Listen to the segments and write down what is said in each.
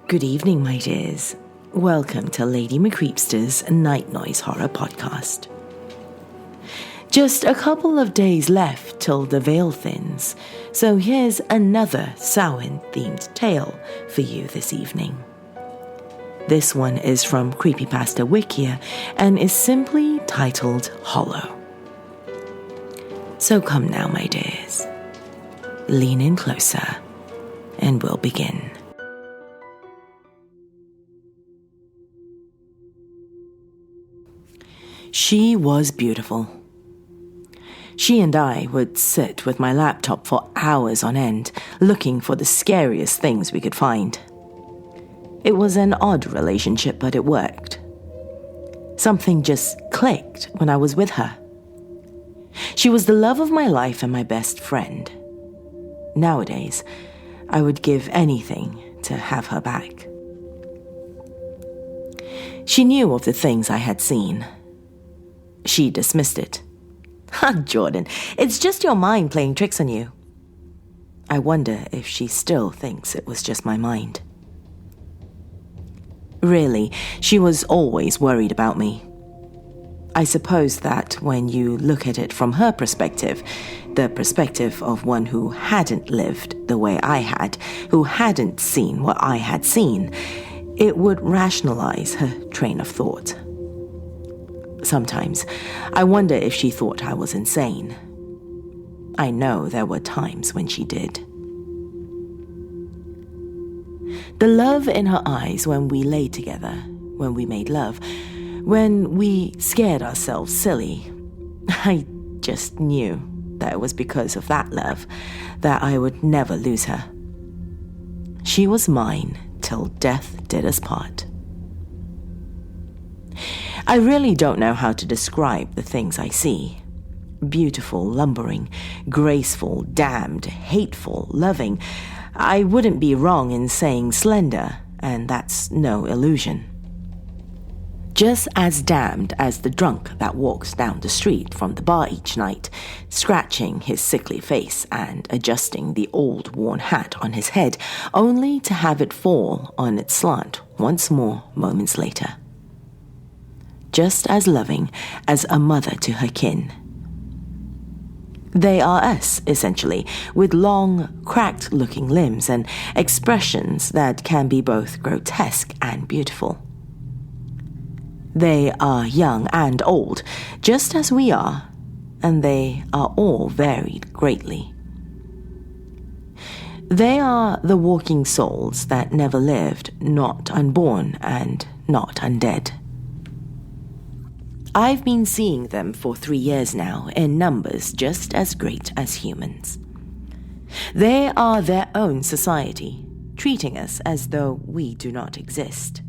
Good evening, my dears. Welcome to Lady McCreepster's Night Noise Horror Podcast. Just a couple of days left till the veil thins, so here's another Samhain-themed tale for you this evening. This one is from Creepypasta Wikia and is simply titled Hollow. So come now, my dears. Lean in closer and we'll begin. She was beautiful. She and I would sit with my laptop for hours on end, looking for the scariest things we could find. It was an odd relationship, but it worked. Something just clicked when I was with her. She was the love of my life and my best friend. Nowadays, I would give anything to have her back. She knew of the things I had seen. She dismissed it. Jordan, it's just your mind playing tricks on you. I wonder if she still thinks it was just my mind. Really, she was always worried about me. I suppose that when you look at it from her perspective, the perspective of one who hadn't lived the way I had, who hadn't seen what I had seen, it would rationalize her train of thought. Sometimes, I wonder if she thought I was insane. I know there were times when she did. The love in her eyes when we lay together, when we made love, when we scared ourselves silly, I just knew that it was because of that love that I would never lose her. She was mine till death did us part. I really don't know how to describe the things I see. Beautiful, lumbering, graceful, damned, hateful, loving. I wouldn't be wrong in saying slender, and that's no illusion. Just as damned as the drunk that walks down the street from the bar each night, scratching his sickly face and adjusting the old worn hat on his head, only to have it fall on its slant once more moments later. Just as loving as a mother to her kin. They are us, essentially, with long, cracked-looking limbs and expressions that can be both grotesque and beautiful. They are young and old, just as we are, and they are all varied greatly. They are the walking souls that never lived, not unborn and not undead. I've been seeing them for 3 years now in numbers just as great as humans. They are their own society, treating us as though we do not exist.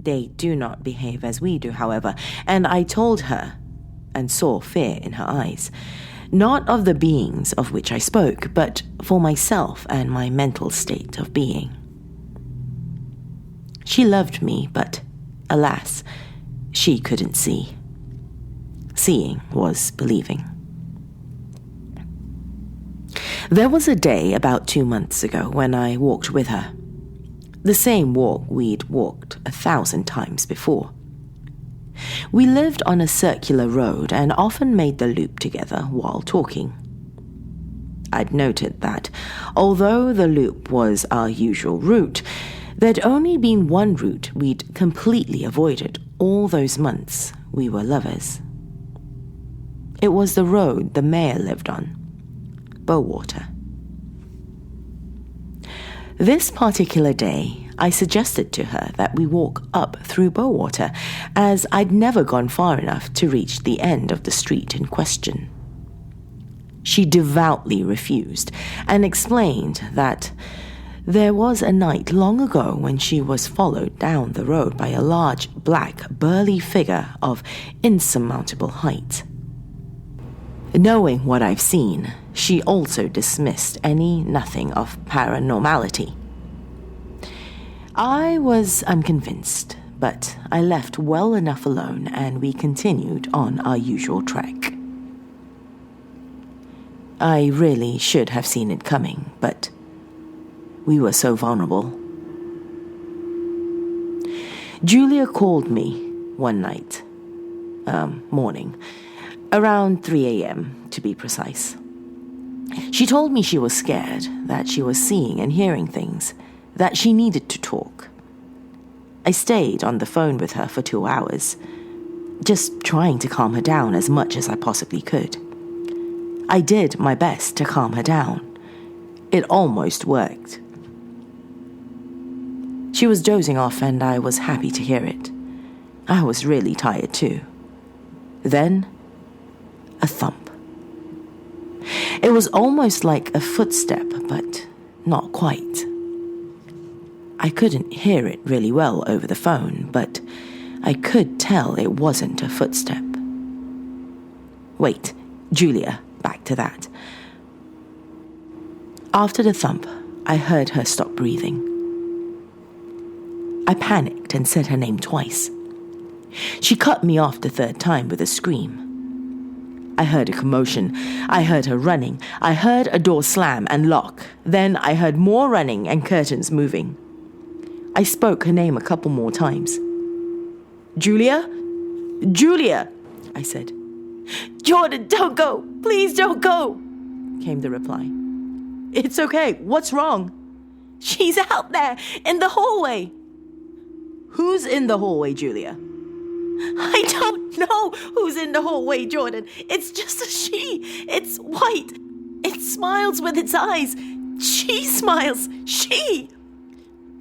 They do not behave as we do, however, and I told her, and saw fear in her eyes, not of the beings of which I spoke, but for myself and my mental state of being. She loved me, but, alas, she couldn't see. Seeing was believing. There was a day about 2 months ago when I walked with her. The same walk we'd walked 1,000 times before. We lived on a circular road and often made the loop together while talking. I'd noted that, although the loop was our usual route, there'd only been one route we'd completely avoided all those months we were lovers. It was the road the mayor lived on, Bowater. This particular day, I suggested to her that we walk up through Bowater, as I'd never gone far enough to reach the end of the street in question. She devoutly refused and explained that there was a night long ago when she was followed down the road by a large, black, burly figure of insurmountable height. Knowing what I've seen, she also dismissed any nothing of paranormality. I was unconvinced, but I left well enough alone and we continued on our usual trek. I really should have seen it coming, but we were so vulnerable. Julia called me one night, morning, around 3 a.m. to be precise. She told me she was scared, that she was seeing and hearing things, that she needed to talk. I stayed on the phone with her for 2 hours, just trying to calm her down as much as I possibly could. I did my best to calm her down. It almost worked. She was dozing off and I was happy to hear it. I was really tired too. Then, a thump. It was almost like a footstep, but not quite. I couldn't hear it really well over the phone, but I could tell it wasn't a footstep. Wait, Julia, back to that. After the thump, I heard her stop breathing. I panicked and said her name twice. She cut me off the third time with a scream. I heard a commotion. I heard her running. I heard a door slam and lock. Then I heard more running and curtains moving. I spoke her name a couple more times. Julia? Julia, I said. Jordan, don't go. Please don't go, came the reply. It's okay. What's wrong? She's out there in the hallway. Who's in the hallway, Julia? I don't know who's in the hallway, Jordan. It's just a she. It's white. It smiles with its eyes. She smiles. She.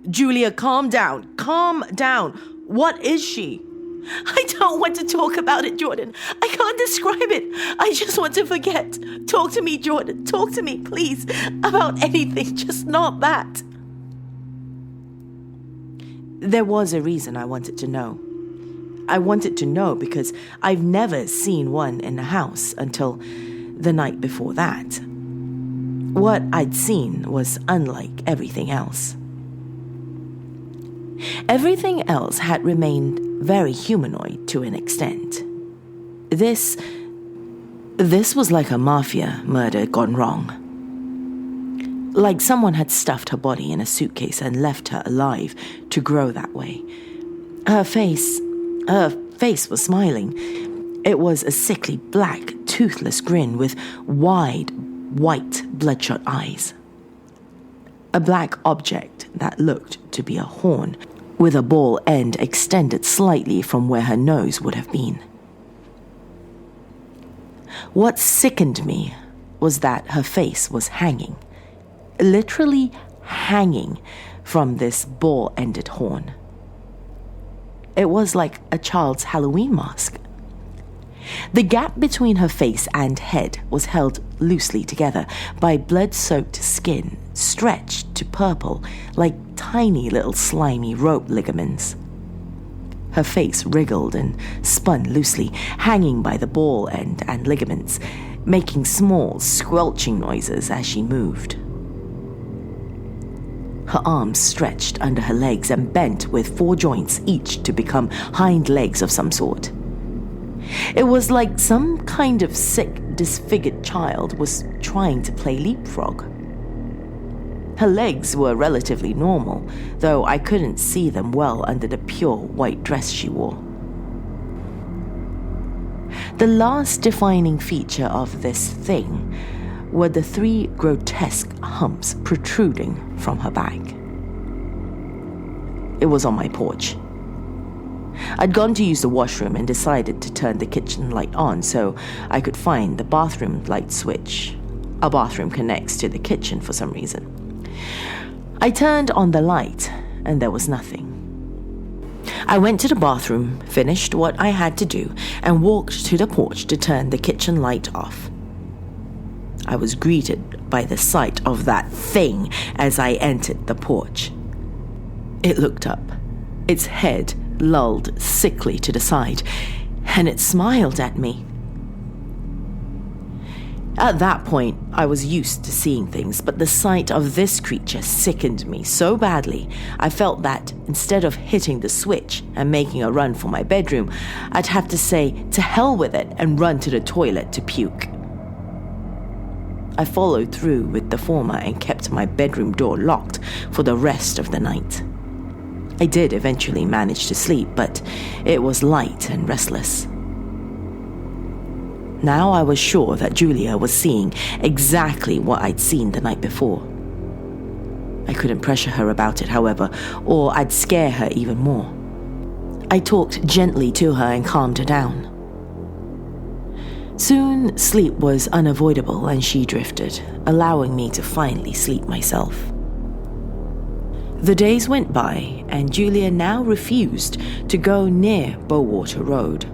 Julia, calm down. Calm down. What is she? I don't want to talk about it, Jordan. I can't describe it. I just want to forget. Talk to me, Jordan. Talk to me, please. About anything, just not that. There was a reason I wanted to know. I wanted to know because I've never seen one in the house until the night before that. What I'd seen was unlike everything else. Everything else had remained very humanoid to an extent. This was like a mafia murder gone wrong. Like someone had stuffed her body in a suitcase and left her alive to grow that way. Her face was smiling. It was a sickly black, toothless grin with wide, white, bloodshot eyes. A black object that looked to be a horn, with a ball end extended slightly from where her nose would have been. What sickened me was that her face was hanging, literally hanging from this ball-ended horn. It was like a child's Halloween mask. The gap between her face and head was held loosely together by blood-soaked skin stretched to purple like tiny little slimy rope ligaments. Her face wriggled and spun loosely, hanging by the ball end and ligaments, making small, squelching noises as she moved. Her arms stretched under her legs and bent with 4 joints each to become hind legs of some sort. It was like some kind of sick, disfigured child was trying to play leapfrog. Her legs were relatively normal, though I couldn't see them well under the pure white dress she wore. The last defining feature of this thing were the 3 grotesque humps protruding from her back. It was on my porch. I'd gone to use the washroom and decided to turn the kitchen light on so I could find the bathroom light switch. Our bathroom connects to the kitchen for some reason. I turned on the light and there was nothing. I went to the bathroom, finished what I had to do, and walked to the porch to turn the kitchen light off. I was greeted by the sight of that thing as I entered the porch. It looked up, its head lulled sickly to the side, and it smiled at me. At that point, I was used to seeing things, but the sight of this creature sickened me so badly, I felt that instead of hitting the switch and making a run for my bedroom, I'd have to say to hell with it and run to the toilet to puke. I followed through with the former and kept my bedroom door locked for the rest of the night. I did eventually manage to sleep, but it was light and restless. Now I was sure that Julia was seeing exactly what I'd seen the night before. I couldn't pressure her about it, however, or I'd scare her even more. I talked gently to her and calmed her down. Soon, sleep was unavoidable and she drifted, allowing me to finally sleep myself. The days went by, and Julia now refused to go near Bowater Road.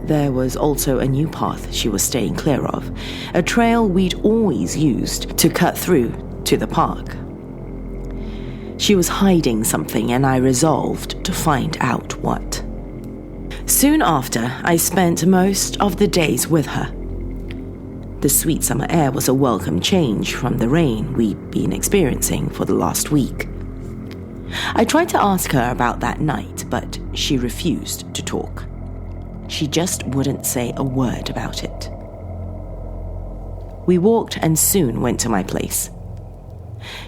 There was also a new path she was staying clear of, a trail we'd always used to cut through to the park. She was hiding something, and I resolved to find out what. Soon after, I spent most of the days with her. The sweet summer air was a welcome change from the rain we'd been experiencing for the last week. I tried to ask her about that night, but she refused to talk. She just wouldn't say a word about it. We walked and soon went to my place.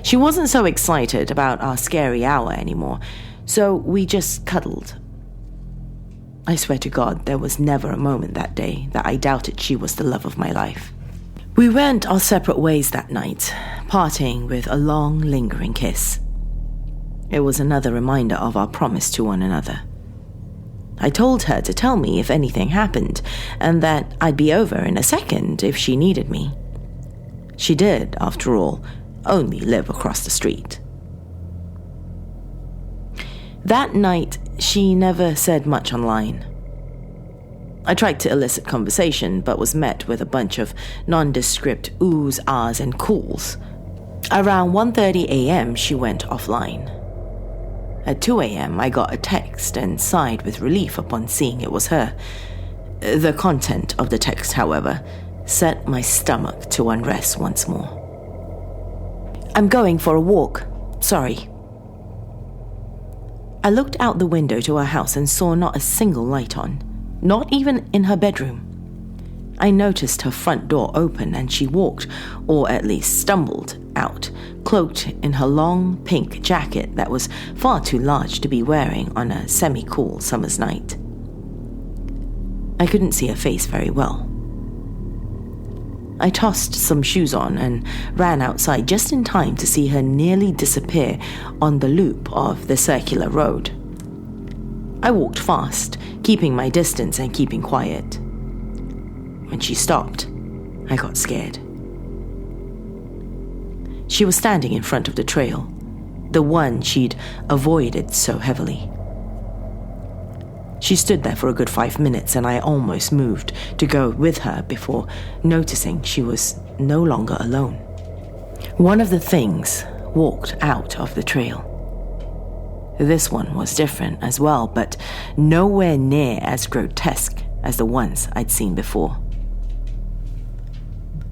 She wasn't so excited about our scary hour anymore, so we just cuddled. I swear to God, there was never a moment that day that I doubted she was the love of my life. We went our separate ways that night, parting with a long, lingering kiss. It was another reminder of our promise to one another. I told her to tell me if anything happened, and that I'd be over in a second if she needed me. She did, after all, only live across the street. That night, she never said much online. I tried to elicit conversation, but was met with a bunch of nondescript oohs, ahs, and cools. Around 1:30 a.m., she went offline. At 2 a.m., I got a text and sighed with relief upon seeing it was her. The content of the text, however, set my stomach to unrest once more. "I'm going for a walk. Sorry." I looked out the window to her house and saw not a single light on. Not even in her bedroom. I noticed her front door open and she walked, or at least stumbled, out, cloaked in her long pink jacket that was far too large to be wearing on a semi-cool summer's night. I couldn't see her face very well. I tossed some shoes on and ran outside just in time to see her nearly disappear on the loop of the circular road. I walked fast, keeping my distance and keeping quiet. When she stopped, I got scared. She was standing in front of the trail, the one she'd avoided so heavily. She stood there for a good 5 minutes, and I almost moved to go with her before noticing she was no longer alone. One of the things walked out of the trail. This one was different as well, but nowhere near as grotesque as the ones I'd seen before.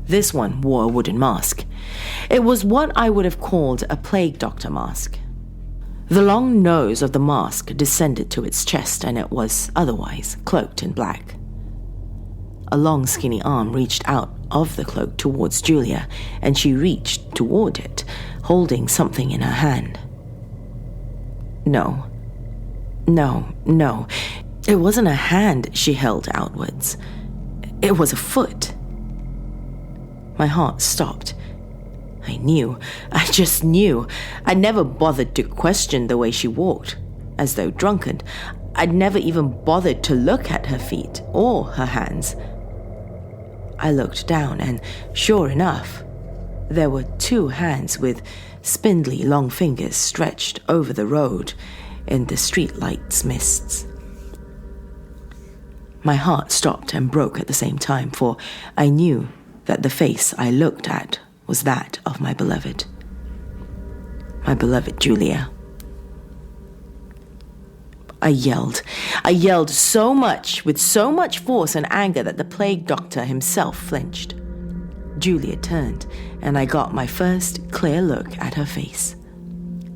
This one wore a wooden mask. It was what I would have called a plague doctor mask. The long nose of the mask descended to its chest, and it was otherwise cloaked in black. A long skinny arm reached out of the cloak towards Julia, and she reached toward it, holding something in her hand. No. It wasn't a hand she held outwards. It was a foot. My heart stopped. I just knew. I never bothered to question the way she walked, as though drunken. I'd never even bothered to look at her feet or her hands. I looked down, and sure enough, there were 2 hands with spindly long fingers stretched over the road in the streetlight's mists. My heart stopped and broke at the same time, for I knew that the face I looked at was that of my beloved Julia. I yelled so much, with so much force and anger, that the plague doctor himself flinched. Julia turned, and I got my first clear look at her face.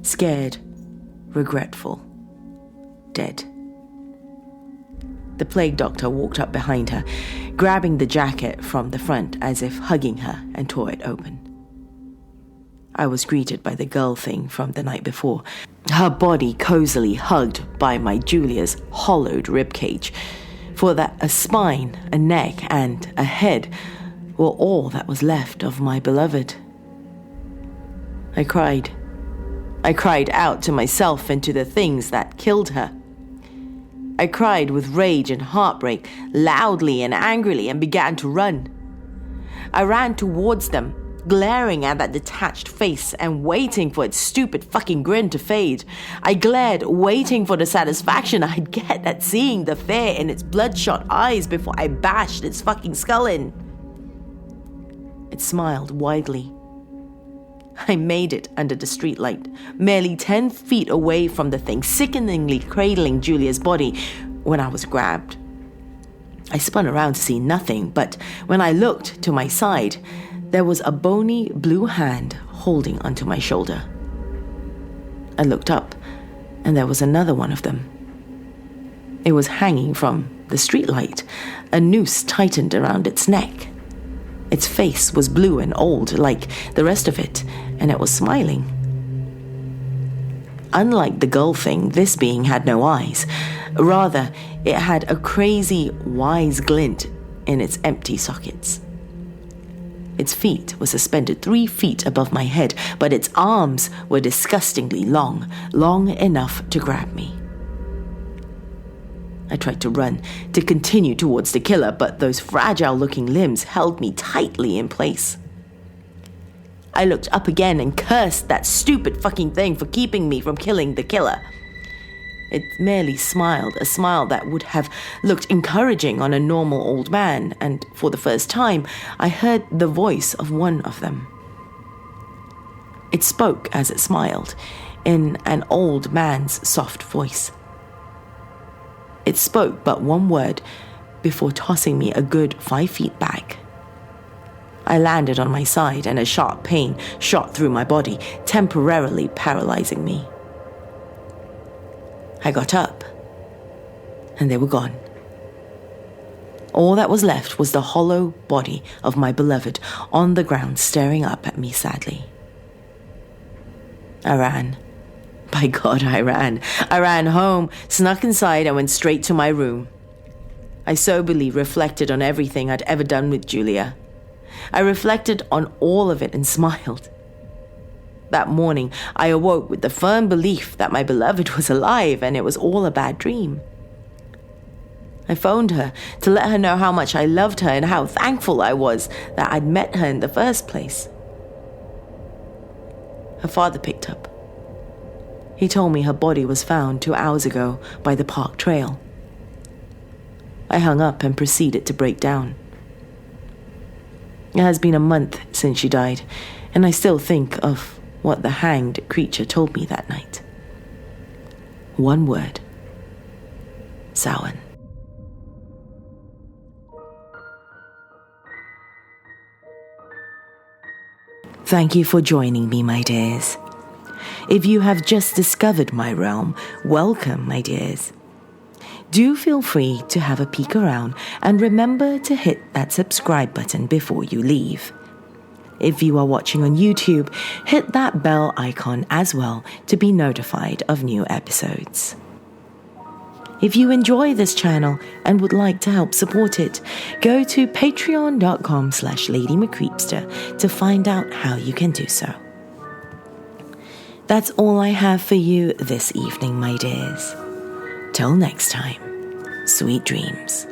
Scared, regretful, dead. The plague doctor walked up behind her, grabbing the jacket from the front as if hugging her, and tore it open. I was greeted by the girl thing from the night before. her body cozily hugged by my Julia's hollowed ribcage, for that a spine, a neck, and a head were all that was left of my beloved. I cried. I cried out to myself and to the things that killed her. I cried with rage and heartbreak, loudly and angrily, and began to run. I ran towards them, glaring at that detached face and waiting for its stupid fucking grin to fade. I glared, waiting for the satisfaction I'd get at seeing the fear in its bloodshot eyes before I bashed its fucking skull in. It smiled widely. I made it under the streetlight, merely 10 feet away from the thing sickeningly cradling Julia's body when I was grabbed. I spun around to see nothing, but when I looked to my side, there was a bony blue hand holding onto my shoulder. I looked up, and there was another one of them. It was hanging from the streetlight, a noose tightened around its neck. Its face was blue and old, like the rest of it, and it was smiling. Unlike the gull thing, this being had no eyes. Rather, it had a crazy, wise glint in its empty sockets. Its feet were suspended 3 feet above my head, but its arms were disgustingly long, long enough to grab me. I tried to run, to continue towards the killer, but those fragile-looking limbs held me tightly in place. I looked up again and cursed that stupid fucking thing for keeping me from killing the killer. It merely smiled, a smile that would have looked encouraging on a normal old man, and for the first time, I heard the voice of one of them. It spoke as it smiled, in an old man's soft voice. It spoke but one word before tossing me a good 5 feet back. I landed on my side, and a sharp pain shot through my body, temporarily paralyzing me. I got up, and they were gone. All that was left was the hollow body of my beloved on the ground, staring up at me sadly. I ran. By God, I ran. I ran home, snuck inside, and went straight to my room. I soberly reflected on everything I'd ever done with Julia. I reflected on all of it and smiled. That morning, I awoke with the firm belief that my beloved was alive and it was all a bad dream. I phoned her to let her know how much I loved her and how thankful I was that I'd met her in the first place. Her father picked up. He told me her body was found 2 hours ago by the park trail. I hung up and proceeded to break down. It has been a month since she died, and I still think of what the hanged creature told me that night. One word. Samhain. Thank you for joining me, my dears. If you have just discovered my realm, welcome, my dears. Do feel free to have a peek around and remember to hit that subscribe button before you leave. If you are watching on YouTube, hit that bell icon as well to be notified of new episodes. If you enjoy this channel and would like to help support it, go to patreon.com/LadyMcCreepster to find out how you can do so. That's all I have for you this evening, my dears. Till next time, sweet dreams.